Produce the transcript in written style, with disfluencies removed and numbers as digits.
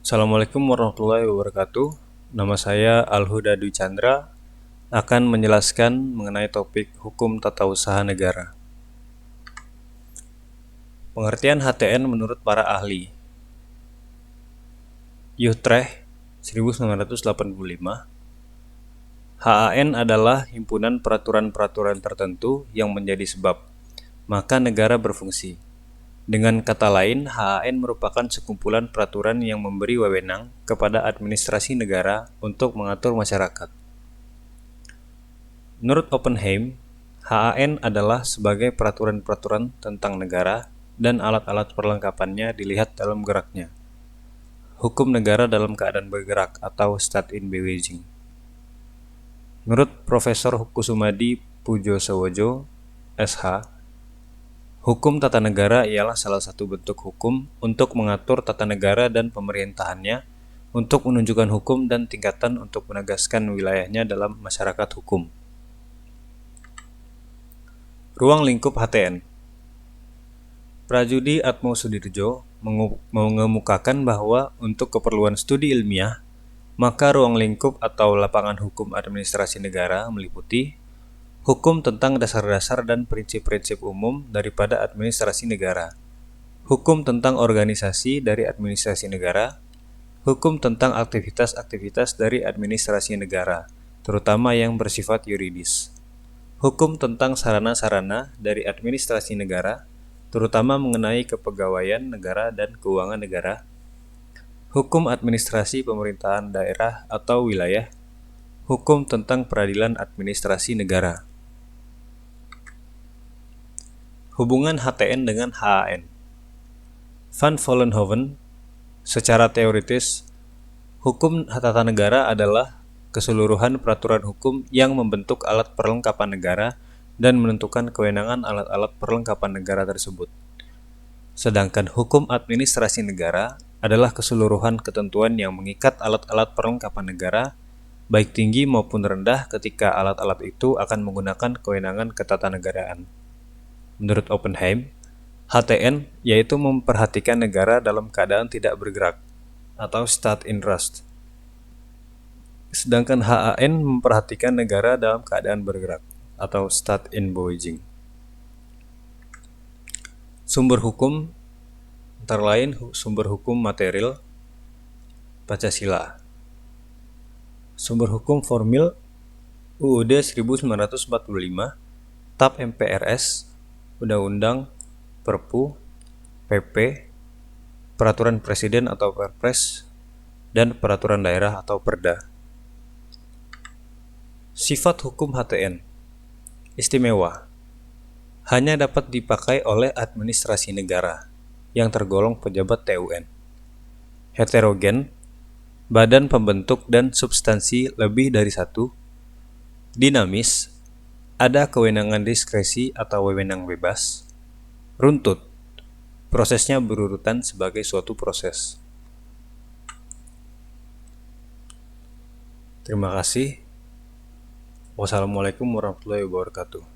Assalamualaikum warahmatullahi wabarakatuh. Nama saya Alhuda Dwi Chandra akan menjelaskan mengenai topik hukum tata usaha negara. Pengertian HTN menurut para ahli. Utrecht 1985. HAN adalah himpunan peraturan-peraturan tertentu yang menjadi sebab, maka negara berfungsi. Dengan kata lain, HAN merupakan sekumpulan peraturan yang memberi wewenang kepada administrasi negara untuk mengatur masyarakat. Menurut Oppenheim, HAN adalah sebagai peraturan-peraturan tentang negara dan alat-alat perlengkapannya dilihat dalam geraknya. Hukum negara dalam keadaan bergerak atau state in Beweging. Menurut Profesor Kusumadi Pujosowojo, SH, hukum tata negara ialah salah satu bentuk hukum untuk mengatur tata negara dan pemerintahannya, untuk menunjukkan hukum dan tingkatan untuk menegaskan wilayahnya dalam masyarakat hukum. Ruang lingkup HTN. Prajudi Atmosudirjo mengemukakan bahwa untuk keperluan studi ilmiah, maka ruang lingkup atau lapangan hukum administrasi negara meliputi hukum tentang dasar-dasar dan prinsip-prinsip umum daripada administrasi negara, hukum tentang organisasi dari administrasi negara, hukum tentang aktivitas-aktivitas dari administrasi negara, terutama yang bersifat yuridis, hukum tentang sarana-sarana dari administrasi negara, terutama mengenai kepegawaian negara dan keuangan negara, hukum administrasi pemerintahan daerah atau wilayah, hukum tentang peradilan administrasi negara. Hubungan HTN dengan HAN. Van Vollenhoven, secara teoritis, hukum tata negara adalah keseluruhan peraturan hukum yang membentuk alat perlengkapan negara dan menentukan kewenangan alat-alat perlengkapan negara tersebut. Sedangkan hukum administrasi negara adalah keseluruhan ketentuan yang mengikat alat-alat perlengkapan negara, baik tinggi maupun rendah ketika alat-alat itu akan menggunakan kewenangan ketatanegaraan. Menurut Oppenheim, HTN yaitu memperhatikan negara dalam keadaan tidak bergerak atau state in rest. Sedangkan HAN memperhatikan negara dalam keadaan bergerak atau state in Beweging. Sumber hukum antara lain sumber hukum material Pancasila. Sumber hukum formil UUD 1945, TAP MPRS, Undang-Undang, Perpu, PP, Peraturan Presiden atau Perpres, dan Peraturan Daerah atau Perda. Sifat hukum HTN istimewa, hanya dapat dipakai oleh administrasi negara yang tergolong pejabat TUN. Heterogen, badan pembentuk dan substansi lebih dari satu. Dinamis, ada kewenangan diskresi atau wewenang bebas. Runtut, prosesnya berurutan sebagai suatu proses. Terima kasih. Wassalamualaikum warahmatullahi wabarakatuh.